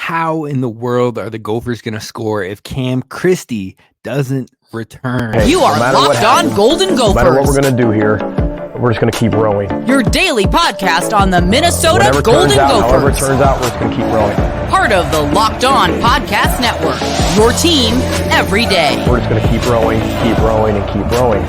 How in the world are the Gophers going to score if Cam Christie doesn't return? Hey, you are Locked On Golden Gophers. No matter what we're going to do here, we're just going to keep rowing. Your daily podcast on the Minnesota Golden Gophers. However it turns out, we're just going to keep rowing. Part of the Locked On Podcast Network. Your team every day. We're just going to keep rowing, and keep rowing.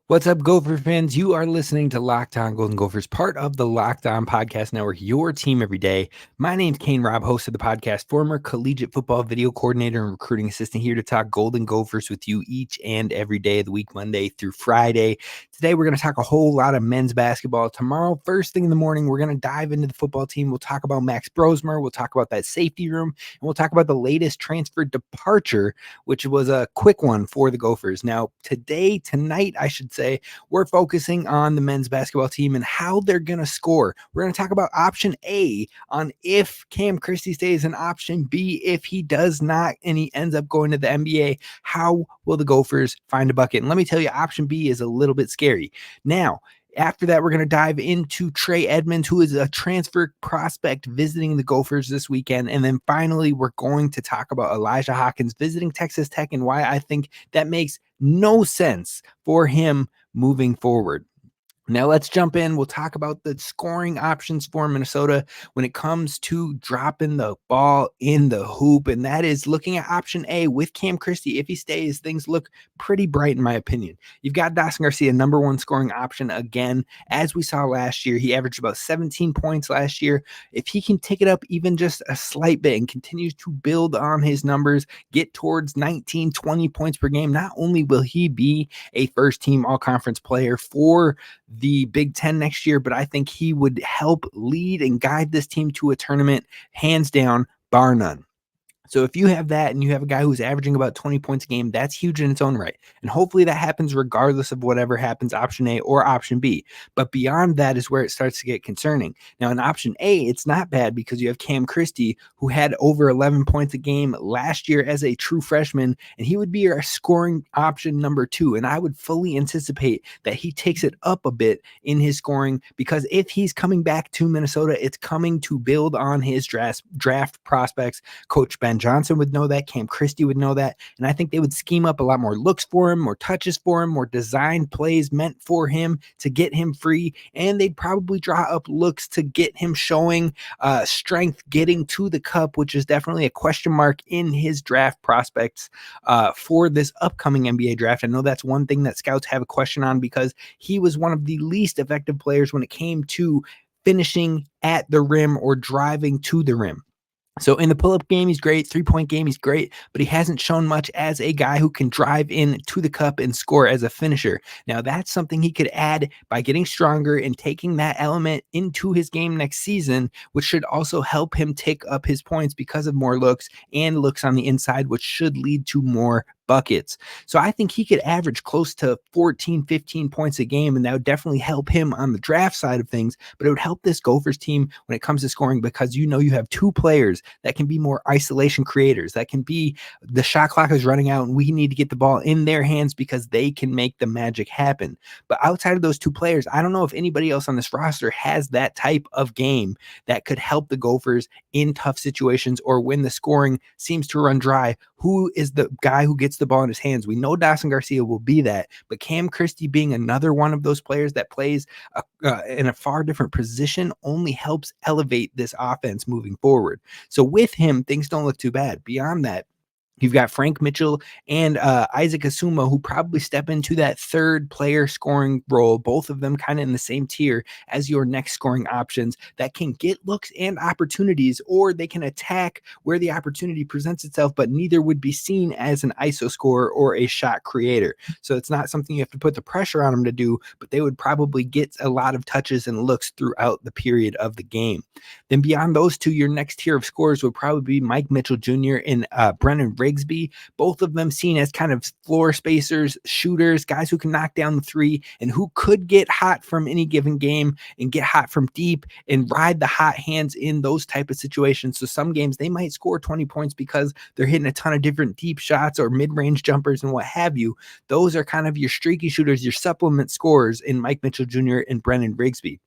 What's up, Gopher fans? You are listening to Locked On Golden Gophers, part of the Locked On Podcast Network, your team every day. My name's Kane Rob, host of the podcast, former collegiate football video coordinator and recruiting assistant, here to talk Golden Gophers with you each and every day of the week, Monday through Friday. Today, we're going to talk a whole lot of men's basketball. Tomorrow, first thing in the morning, we're going to dive into the football team. We'll talk about Max Brosmer. We'll talk about that safety room, and we'll talk about the latest transfer departure, which was a quick one for the Gophers. Now, tonight, I should say, we're focusing on the men's basketball team and how they're going to score. We're going to talk about option A on if Cam Christie stays, and option B if he does not and he ends up going to the NBA. How will the Gophers find a bucket? And let me tell you, option B is a little bit scary. Now, after that, we're going to dive into Trey Edmonds, who is a transfer prospect visiting the Gophers this weekend. And then finally, we're going to talk about Elijah Hawkins visiting Texas Tech and why I think that makes no sense for him moving forward. Now let's jump in. We'll talk about the scoring options for Minnesota when it comes to dropping the ball in the hoop, and that is looking at option A with Cam Christie. If he stays, things look pretty bright in my opinion. You've got Dawson Garcia, number one scoring option again. As we saw last year, he averaged about 17 points last year. If he can take it up even just a slight bit and continues to build on his numbers, get towards 19, 20 points per game, not only will he be a first-team all-conference player for the Big Ten next year, but I think he would help lead and guide this team to a tournament, hands down, bar none. So if you have that and you have a guy who's averaging about 20 points a game, that's huge in its own right. And hopefully that happens regardless of whatever happens, option A or option B. But beyond that is where it starts to get concerning. Now in option A, it's not bad because you have Cam Christie, who had over 11 points a game last year as a true freshman, and he would be your scoring option number 2. And I would fully anticipate that he takes it up a bit in his scoring, because if he's coming back to Minnesota, it's coming to build on his draft prospects. Coach Ben Johnson would know that. Cam Christie would know that. And I think they would scheme up a lot more looks for him, more touches for him, more designed plays meant for him to get him free. And they'd probably draw up looks to get him showing strength getting to the cup, which is definitely a question mark in his draft prospects for this upcoming NBA draft. I know that's one thing that scouts have a question on, because he was one of the least effective players when it came to finishing at the rim or driving to the rim. So in the pull-up game, he's great. Three-point game, he's great, but he hasn't shown much as a guy who can drive in to the cup and score as a finisher. Now, that's something he could add by getting stronger and taking that element into his game next season, which should also help him take up his points because of more looks and looks on the inside, which should lead to more buckets. So I think he could average close to 14, 15 points a game, and that would definitely help him on the draft side of things, but it would help this Gophers team when it comes to scoring, because you know you have two players that can be more isolation creators, that can be the shot clock is running out and we need to get the ball in their hands because they can make the magic happen. But outside of those two players, I don't know if anybody else on this roster has that type of game that could help the Gophers in tough situations or when the scoring seems to run dry. Who is the guy who gets the ball in his hands? We know Dawson Garcia will be that, but Cam Christie being another one of those players that plays in a far different position only helps elevate this offense moving forward. So with him, things don't look too bad. Beyond that, you've got Frank Mitchell and Isaac Asuma, who probably step into that third player scoring role, both of them kind of in the same tier as your next scoring options that can get looks and opportunities, or they can attack where the opportunity presents itself, but neither would be seen as an ISO scorer or a shot creator. So it's not something you have to put the pressure on them to do, but they would probably get a lot of touches and looks throughout the period of the game. Then beyond those two, your next tier of scorers would probably be Mike Mitchell Jr. and Brennan Rigsby, both of them seen as kind of floor spacers, shooters, guys who can knock down the three and who could get hot from any given game and get hot from deep and ride the hot hands in those type of situations. So some games they might score 20 points because they're hitting a ton of different deep shots or mid-range jumpers and what have you. Those are kind of your streaky shooters, your supplement scorers in Mike Mitchell Jr. and Brennan Rigsby.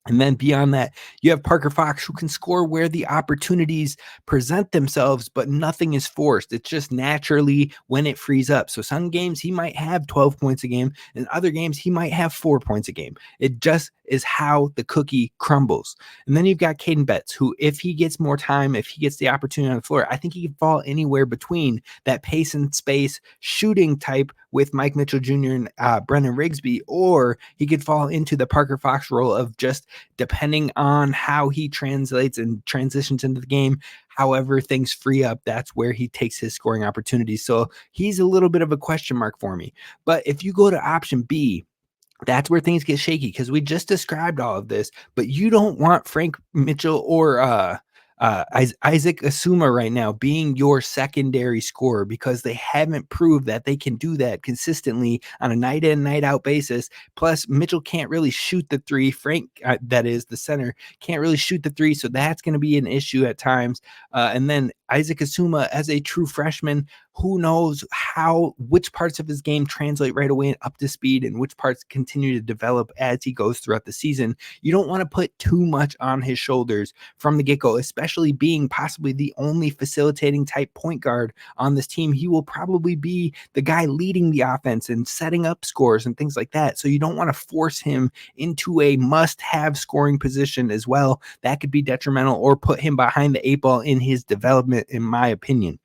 And then beyond that, you have Parker Fox, who can score where the opportunities present themselves, but nothing is forced. It's just naturally when it frees up. So some games he might have 12 points a game, and other games he might have 4 points a game. It just is how the cookie crumbles. And then you've got Caden Betts, who, if he gets more time, if he gets the opportunity on the floor, I think he can fall anywhere between that pace and space shooting type with Mike Mitchell Jr. and Brennan Rigsby, or he could fall into the Parker Fox role of just depending on how he translates and transitions into the game, however things free up, that's where he takes his scoring opportunities. So he's a little bit of a question mark for me. But if you go to option B, that's where things get shaky because we just described all of this, but you don't want Frank Mitchell or Isaac Asuma right now being your secondary scorer because they haven't proved that they can do that consistently on a night in, night out basis. Plus, Mitchell can't really shoot the three. Frank, that is the center, can't really shoot the three. So that's going to be an issue at times. And then Isaac Asuma as a true freshman, who knows which parts of his game translate right away and up to speed and which parts continue to develop as he goes throughout the season. You don't want to put too much on his shoulders from the get-go, especially being possibly the only facilitating type point guard on this team. He will probably be the guy leading the offense and setting up scores and things like that. So you don't want to force him into a must-have scoring position as well. That could be detrimental or put him behind the 8 ball in his development, in my opinion.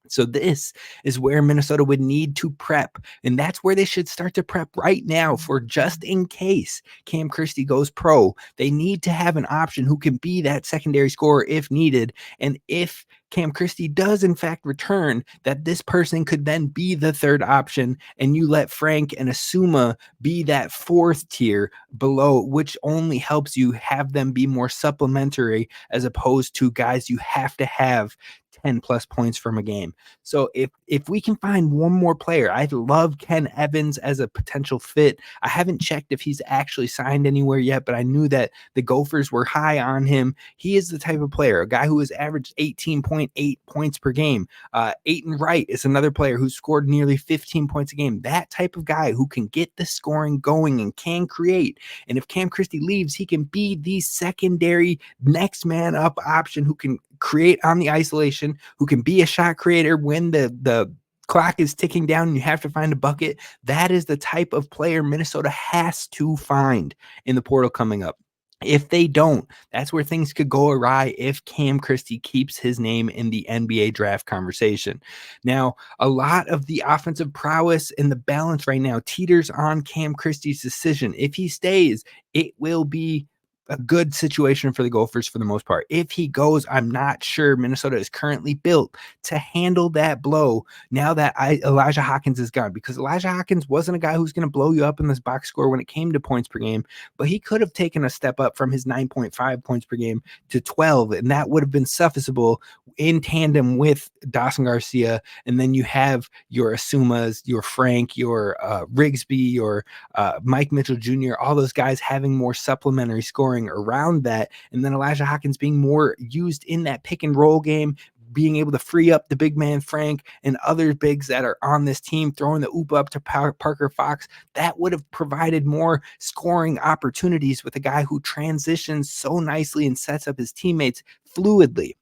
So this is where Minnesota would need to prep, and that's where they should start to prep right now for just in case Cam Christie goes pro. They need to have an option who can be that secondary scorer if needed, and if Cam Christie does in fact return, that this person could then be the third option, and you let Frank and Asuma be that fourth tier below, which only helps you have them be more supplementary as opposed to guys you have to have 10 plus points from a game. So if we can find one more player, I love Ken Evans as a potential fit. I haven't checked if he's actually signed anywhere yet, but I knew that the Gophers were high on him. He is the type of player, a guy who has averaged 18.8 points per game. Aiton Wright is another player who scored nearly 15 points a game. That type of guy who can get the scoring going and can create. And if Cam Christie leaves, he can be the secondary next man up option who can create on the isolation, who can be a shot creator when the clock is ticking down and you have to find a bucket. That is the type of player Minnesota has to find in the portal coming up. If they don't, that's where things could go awry if Cam Christie keeps his name in the NBA draft conversation. Now, a lot of the offensive prowess and the balance right now teeters on Cam Christie's decision. If he stays, it will be a good situation for the Gophers for the most part. If he goes, I'm not sure Minnesota is currently built to handle that blow now that Elijah Hawkins is gone, because Elijah Hawkins wasn't a guy who's going to blow you up in this box score when it came to points per game, but he could have taken a step up from his 9.5 points per game to 12, and that would have been sufficable in tandem with Dawson Garcia. And then you have your Asumas, your Frank, your Rigsby, your Mike Mitchell Jr., all those guys having more supplementary scoring around that, and then Elijah Hawkins being more used in that pick and roll game, being able to free up the big man Frank and other bigs that are on this team, throwing the oop up to Parker Fox. That would have provided more scoring opportunities with a guy who transitions so nicely and sets up his teammates fluidly.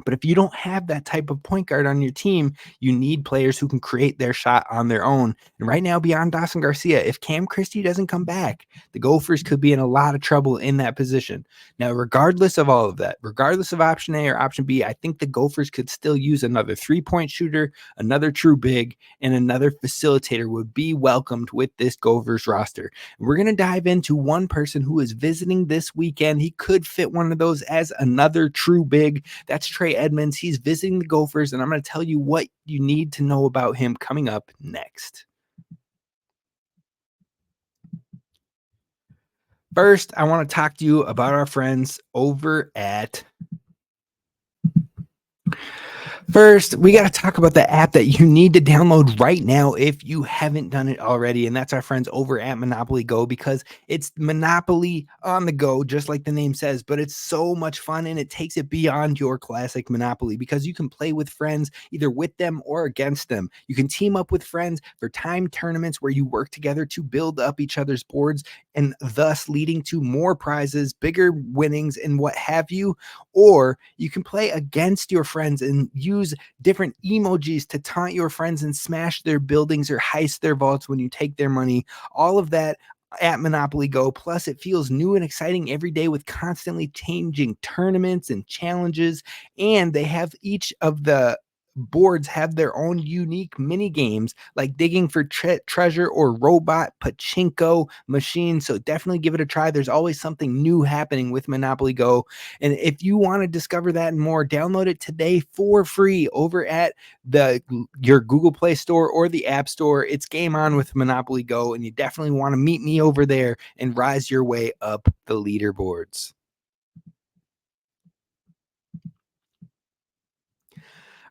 But if you don't have that type of point guard on your team, you need players who can create their shot on their own. And right now, beyond Dawson Garcia, if Cam Christie doesn't come back, the Gophers could be in a lot of trouble in that position. Now, regardless of all of that, regardless of option A or option B, I think the Gophers could still use another three-point shooter, another true big, and another facilitator would be welcomed with this Gophers roster. And we're going to dive into one person who is visiting this weekend. He could fit one of those as another true big. That's Trey Edmonds. He's visiting the Gophers, and I'm going to tell you what you need to know about him coming up next. First, I want to talk to you about our friends over at First, we got to talk about the app that you need to download right now if you haven't done it already. And that's our friends over at Monopoly Go, because it's Monopoly on the go, just like the name says, but it's so much fun and it takes it beyond your classic Monopoly because you can play with friends either with them or against them. You can team up with friends for time tournaments where you work together to build up each other's boards and thus leading to more prizes, bigger winnings, and what have you. Or you can play against your friends and use different emojis to taunt your friends and smash their buildings or heist their vaults when you take their money. All of that at Monopoly Go. Plus, it feels new and exciting every day with constantly changing tournaments and challenges. And they have each of the boards have their own unique mini games like digging for treasure or robot pachinko machines. So definitely give it a try. There's always something new happening with Monopoly Go. And if you want to discover that and more, download it today for free over at your Google Play Store or the App Store. It's game on with Monopoly Go, and you definitely want to meet me over there and rise your way up the leaderboards.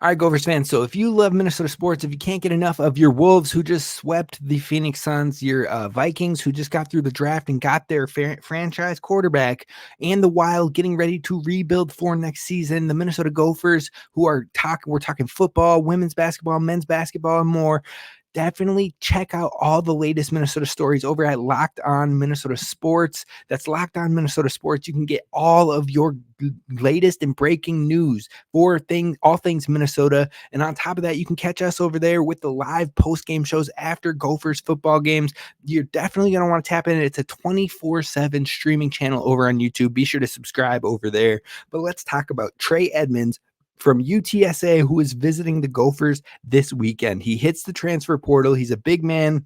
All right, Gophers fans. So if you love Minnesota sports, if you can't get enough of your Wolves who just swept the Phoenix Suns, your Vikings who just got through the draft and got their franchise quarterback, and the Wild getting ready to rebuild for next season, the Minnesota Gophers who we're talking football, women's basketball, men's basketball, and more. Definitely check out all the latest Minnesota stories over at Locked On Minnesota Sports. That's Locked On Minnesota Sports. You can get all of your latest and breaking news for all things Minnesota. And on top of that, you can catch us over there with the live post-game shows after Gophers football games. You're definitely going to want to tap in. It's a 24/7 streaming channel over on YouTube. Be sure to subscribe over there. But let's talk about Trey Edmonds from UTSA, who is visiting the Gophers this weekend. He hits the transfer portal. He's a big man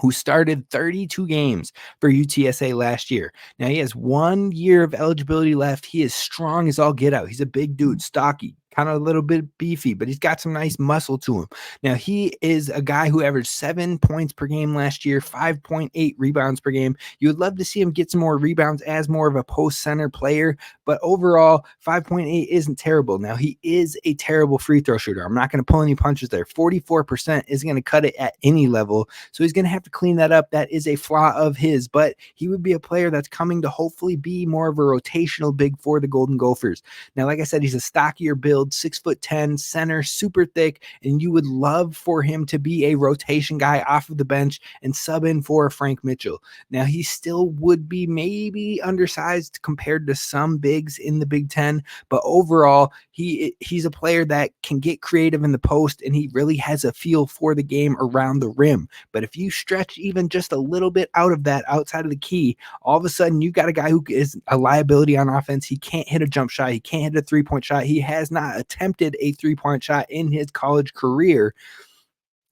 who started 32 games for UTSA last year. Now he has 1 year of eligibility left. He is strong as all get out. He's a big dude, stocky, kind of a little bit beefy, but he's got some nice muscle to him. Now he is a guy who averaged 7 points per game last year, 5.8 rebounds per game. You would love to see him get some more rebounds as more of a post center player, but overall 5.8 isn't terrible. Now he is a terrible free throw shooter. I'm not going to pull any punches there. 44% isn't going to cut it at any level. So he's going to have to clean that up. That is a flaw of his, but he would be a player that's coming to hopefully be more of a rotational big for the Golden Gophers. Now, like I said, he's a stockier build, 6'10", center, super thick, and you would love for him to be a rotation guy off of the bench and sub in for Frank Mitchell. Now, he still would be maybe undersized compared to some bigs in the Big Ten, but overall, he's a player that can get creative in the post, and he really has a feel for the game around the rim. But if you stretch even just a little bit out of that, outside of the key, all of a sudden you got a guy who is a liability on offense. He can't hit a jump shot. He can't hit a three-point shot. He has not attempted a three-point shot in his college career.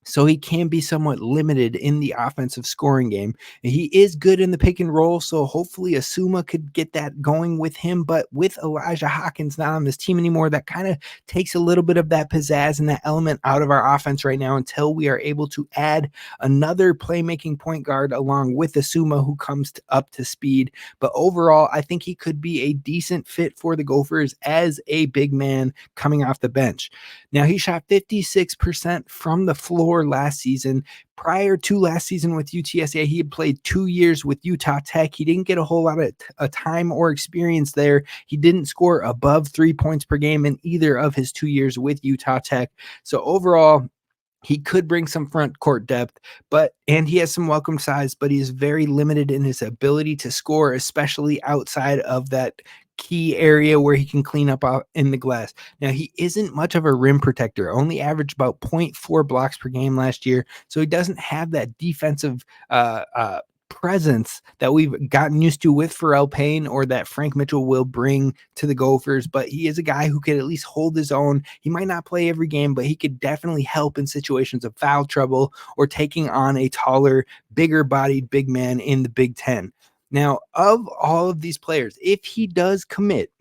So he can be somewhat limited in the offensive scoring game. And he is good in the pick and roll, so hopefully Asuma could get that going with him. But with Elijah Hawkins not on this team anymore, that kind of takes a little bit of that pizzazz and that element out of our offense right now until we are able to add another playmaking point guard along with Asuma who comes up to speed. But overall, I think he could be a decent fit for the Gophers as a big man coming off the bench. Now, he shot 56% from the floor last season. Prior to last season with UTSA, he had played 2 years with Utah Tech. He didn't get a whole lot of time or experience there. He didn't score above 3 points per game in either of his 2 years with Utah Tech. So overall, he could bring some front court depth, and he has some welcome size, but he is very limited in his ability to score, especially outside of that key area where he can clean up out in the glass. Now, he isn't much of a rim protector, only averaged about 0.4 blocks per game last year. So he doesn't have that defensive presence that we've gotten used to with Pharrell Payne or that Frank Mitchell will bring to the Gophers, but he is a guy who could at least hold his own. He might not play every game, but he could definitely help in situations of foul trouble or taking on a taller, bigger bodied big man in the Big Ten. Now, of all of these players, if he does commit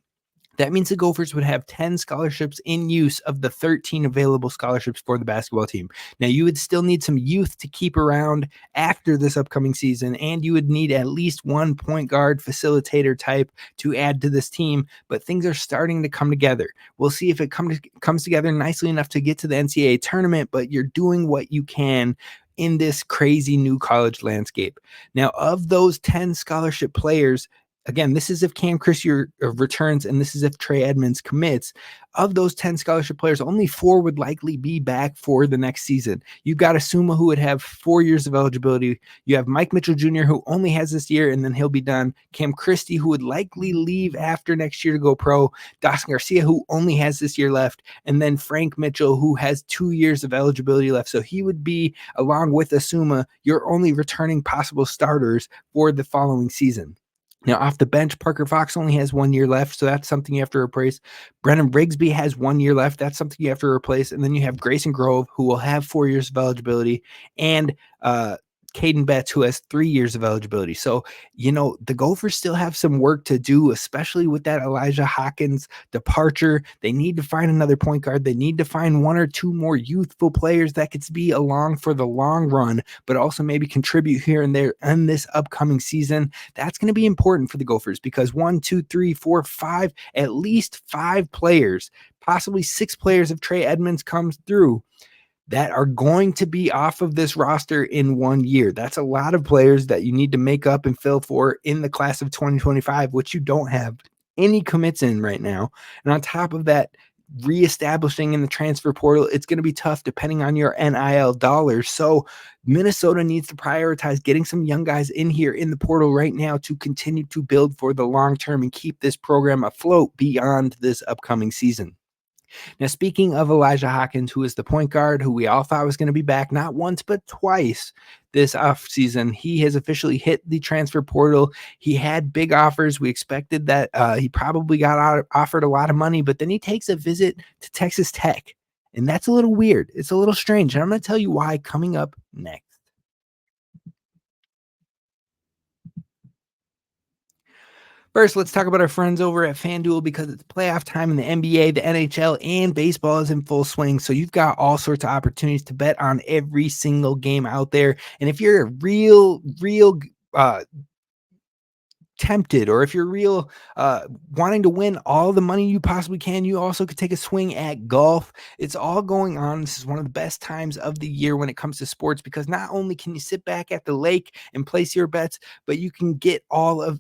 That means the Gophers would have 10 scholarships in use of the 13 available scholarships for the basketball team. Now, you would still need some youth to keep around after this upcoming season, and you would need at least one point guard facilitator type to add to this team, but things are starting to come together. We'll see if it comes together nicely enough to get to the NCAA tournament, but you're doing what you can in this crazy new college landscape. Now, of those 10 scholarship players, again, this is if Cam Christie returns, and this is if Trey Edmonds commits. Of those 10 scholarship players, only 4 would likely be back for the next season. You've got Asuma, who would have 4 years of eligibility. You have Mike Mitchell Jr., who only has this year, and then he'll be done. Cam Christie, who would likely leave after next year to go pro. Dawson Garcia, who only has this year left. And then Frank Mitchell, who has 2 years of eligibility left. So he would be, along with Asuma, your only returning possible starters for the following season. Now, off the bench, Parker Fox only has 1 year left, so that's something you have to replace. Brennan Rigsby has 1 year left. That's something you have to replace. And then you have Grayson Grove, who will have 4 years of eligibility, and Caden Betts, who has 3 years of eligibility. So, the Gophers still have some work to do, especially with that Elijah Hawkins departure. They need to find another point guard. They need to find 1 or 2 more youthful players that could be along for the long run, but also maybe contribute here and there in this upcoming season. That's going to be important for the Gophers because 1, 2, 3, 4, 5, at least 5 players, possibly 6 players if Trey Edmonds comes through, that are going to be off of this roster in 1 year. That's a lot of players that you need to make up and fill for in the class of 2025, which you don't have any commits in right now. And on top of that, reestablishing in the transfer portal, it's going to be tough depending on your NIL dollars. So Minnesota needs to prioritize getting some young guys in here in the portal right now to continue to build for the long term and keep this program afloat beyond this upcoming season. Now, speaking of Elijah Hawkins, who is the point guard, who we all thought was going to be back not once but twice this offseason, he has officially hit the transfer portal. He had big offers. We expected that he probably got offered a lot of money, but then he takes a visit to Texas Tech, and that's a little weird. It's a little strange, and I'm going to tell you why coming up next. First, let's talk about our friends over at FanDuel because it's playoff time in the NBA, the NHL, and baseball is in full swing. So you've got all sorts of opportunities to bet on every single game out there. And if you're a real tempted, or if you're real wanting to win all the money you possibly can, you also could take a swing at golf. It's all going on. This is one of the best times of the year when it comes to sports because not only can you sit back at the lake and place your bets, but you can get on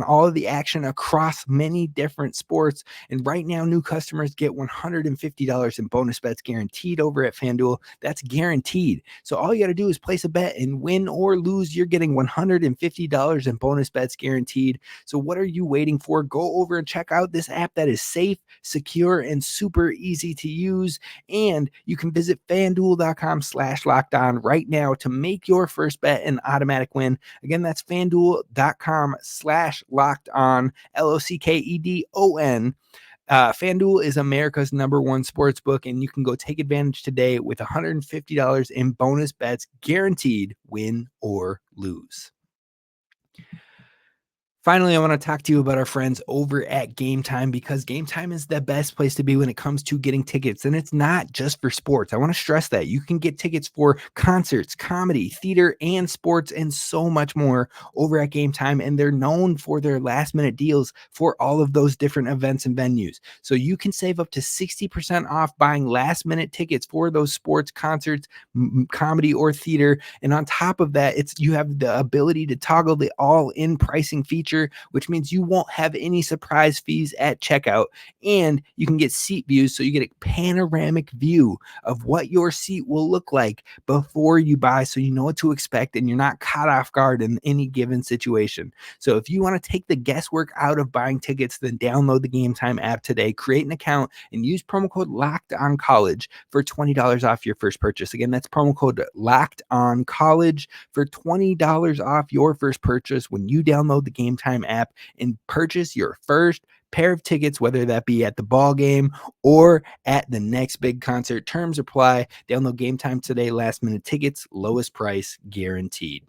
all of the action across many different sports. And right now, new customers get $150 in bonus bets guaranteed over at FanDuel. That's guaranteed. So all you got to do is place a bet and win or lose. You're getting $150 in bonus bets guaranteed. So what are you waiting for? Go over and check out this app that is safe, secure, and super easy to use. And you can visit fanduel.com/lockedon right now to make your first bet an automatic win. Again, that's fanduel.com/lockedon, LOCKEDON. FanDuel is America's #1 sports book, and you can go take advantage today with $150 in bonus bets guaranteed, win or lose. Finally, I want to talk to you about our friends over at Game Time because Game Time is the best place to be when it comes to getting tickets. And it's not just for sports. I want to stress that you can get tickets for concerts, comedy, theater, and sports, and so much more over at Game Time. And they're known for their last minute deals for all of those different events and venues. So you can save up to 60% off buying last minute tickets for those sports, concerts, comedy, or theater. And on top of that, you have the ability to toggle the all-in pricing feature, which means you won't have any surprise fees at checkout, and you can get seat views, so you get a panoramic view of what your seat will look like before you buy, so you know what to expect and you're not caught off guard in any given situation. So if you want to take the guesswork out of buying tickets, then download the Game Time app today, create an account, and use promo code LOCKEDONCollege for $20 off your first purchase. Again, that's promo code LOCKEDONCollege for $20 off your first purchase when you download the Game Time app and purchase your first pair of tickets, whether that be at the ball game or at the next big concert. Terms apply. Download Game Time today. Last minute tickets, lowest price guaranteed.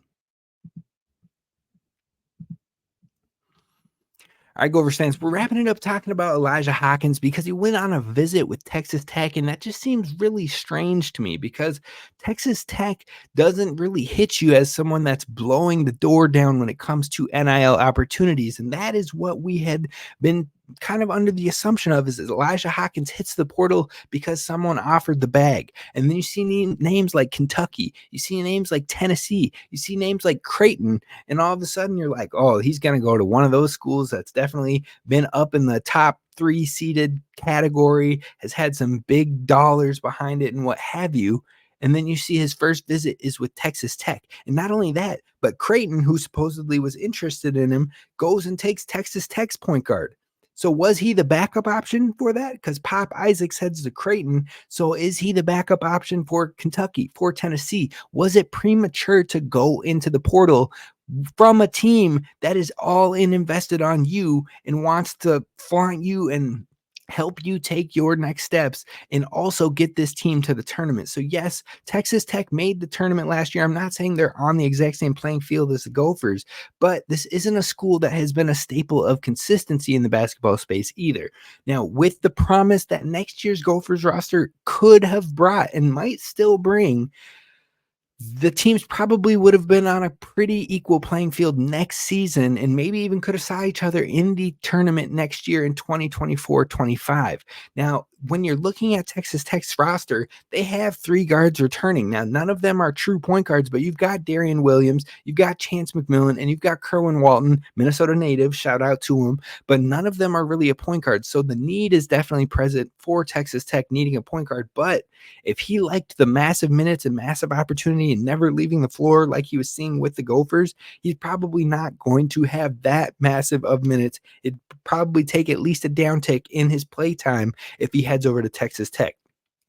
All right, Gophers fans, we're wrapping it up talking about Elijah Hawkins because he went on a visit with Texas Tech, and that just seems really strange to me because Texas Tech doesn't really hit you as someone that's blowing the door down when it comes to NIL opportunities, and that is what we had been kind of under the assumption of is that Elijah Hawkins hits the portal because someone offered the bag. And then you see names like Kentucky, you see names like Tennessee, you see names like Creighton, and all of a sudden you're like, oh, he's going to go to one of those schools that's definitely been up in the top 3 seeded category, has had some big dollars behind it and what have you. And then you see his first visit is with Texas Tech. And not only that, but Creighton, who supposedly was interested in him, goes and takes Texas Tech's point guard. So was he the backup option for that? Because Pop Isaacs heads to Creighton. So is he the backup option for Kentucky, for Tennessee? Was it premature to go into the portal from a team that is all in invested on you and wants to flaunt you and help you take your next steps and also get this team to the tournament? So yes, Texas Tech made the tournament last year. I'm not saying they're on the exact same playing field as the Gophers, but this isn't a school that has been a staple of consistency in the basketball space either. Now, with the promise that next year's Gophers roster could have brought and might still bring, the teams probably would have been on a pretty equal playing field next season and maybe even could have saw each other in the tournament next year in 2024-25. Now, when you're looking at Texas Tech's roster, they have 3 guards returning. Now, none of them are true point guards, but you've got Darian Williams, you've got Chance McMillan, and you've got Kerwin Walton, Minnesota native, shout out to him, but none of them are really a point guard. So the need is definitely present for Texas Tech needing a point guard. But if he liked the massive minutes and massive opportunity and never leaving the floor like he was seeing with the Gophers, he's probably not going to have that massive of minutes. It'd probably take at least a downtick in his play time if he heads over to Texas Tech.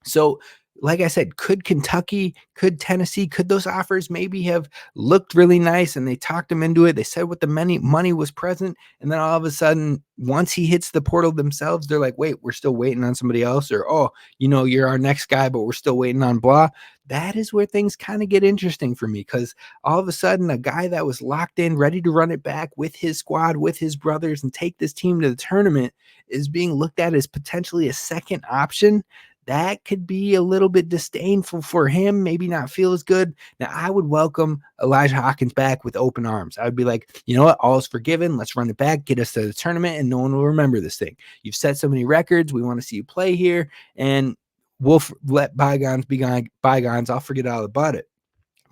So, like I said, could Kentucky, could Tennessee, could those offers maybe have looked really nice and they talked him into it? They said what the money was present. And then all of a sudden, once he hits the portal themselves, they're like, wait, we're still waiting on somebody else. Or, oh, you're our next guy, but we're still waiting on blah. That is where things kind of get interesting for me because all of a sudden, a guy that was locked in, ready to run it back with his squad, with his brothers, and take this team to the tournament is being looked at as potentially a second option. That could be a little bit disdainful for him, maybe not feel as good. Now, I would welcome Elijah Hawkins back with open arms. I would be like, you know what? All is forgiven. Let's run it back, get us to the tournament, and no one will remember this thing. You've set so many records. We want to see you play here, and we'll let bygones be bygones. I'll forget all about it.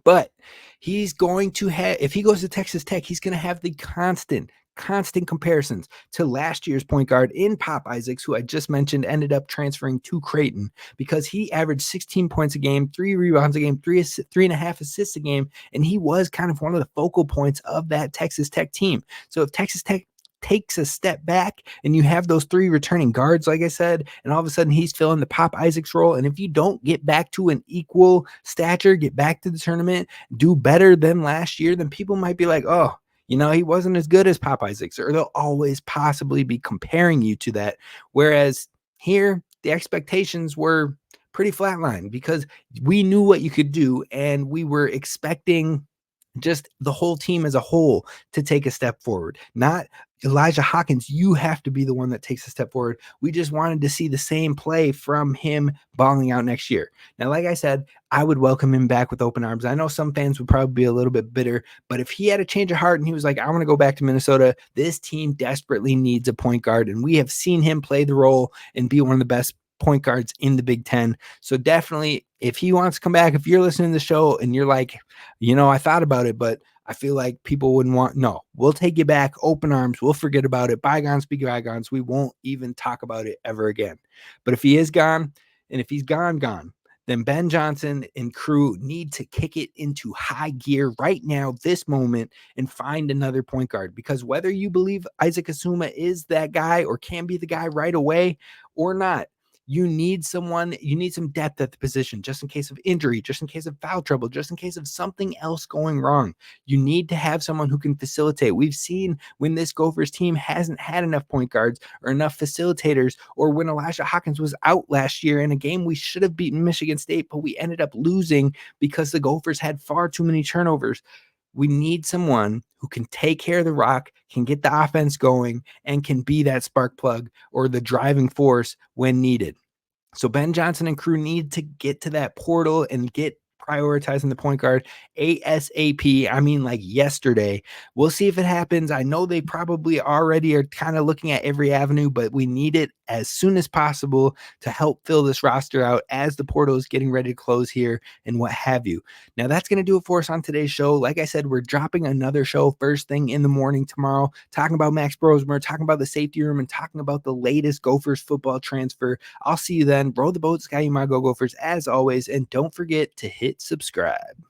But he's going to have, if he goes to Texas Tech, he's going to have the constant comparisons to last year's point guard in Pop Isaacs, who I just mentioned ended up transferring to Creighton because he averaged 16 points a game, 3 rebounds a game, 3.5 assists a game, and he was kind of one of the focal points of that Texas Tech team. So if Texas Tech takes a step back and you have those 3 returning guards, like I said, and all of a sudden he's filling the Pop Isaacs role, and if you don't get back to an equal stature, get back to the tournament, do better than last year, then people might be like, oh, he wasn't as good as Pop Isaacs, or they'll always possibly be comparing you to that. Whereas here, the expectations were pretty flatlined because we knew what you could do, and we were expecting just the whole team as a whole to take a step forward. Not Elijah Hawkins, you have to be the one that takes a step forward. We just wanted to see the same play from him balling out next year. Now, like I said, I would welcome him back with open arms. I know some fans would probably be a little bit bitter, but if he had a change of heart and he was like, I want to go back to Minnesota, this team desperately needs a point guard, and we have seen him play the role and be one of the best point guards in the Big Ten. So definitely, if he wants to come back, if you're listening to the show and you're like, I thought about it, but I feel like people wouldn't want, no, we'll take you back, open arms, we'll forget about it, bygones be bygones, we won't even talk about it ever again. But if he is gone, and if he's gone, then Ben Johnson and crew need to kick it into high gear right now, this moment, and find another point guard. Because whether you believe Isaac Asuma is that guy or can be the guy right away or not, you need someone, you need some depth at the position, just in case of injury, just in case of foul trouble, just in case of something else going wrong. You need to have someone who can facilitate. We've seen when this Gophers team hasn't had enough point guards or enough facilitators, or when Elijah Hawkins was out last year in a game we should have beaten Michigan State, but we ended up losing because the Gophers had far too many turnovers. We need someone who can take care of the rock, can get the offense going, and can be that spark plug or the driving force when needed. So Ben Johnson and crew need to get to that portal and get prioritizing the point guard ASAP. I mean, like yesterday. We'll see if it happens. I know they probably already are kind of looking at every avenue, but we need it as soon as possible to help fill this roster out as the portal is getting ready to close here and what have you. Now, that's going to do it for us on today's show. Like I said, we're dropping another show first thing in the morning tomorrow, talking about Max Brosmer, talking about the safety room, and talking about the latest Gophers football transfer. I'll see you then. Roll the boat, Sky Go Gophers, as always, and don't forget to hit subscribe.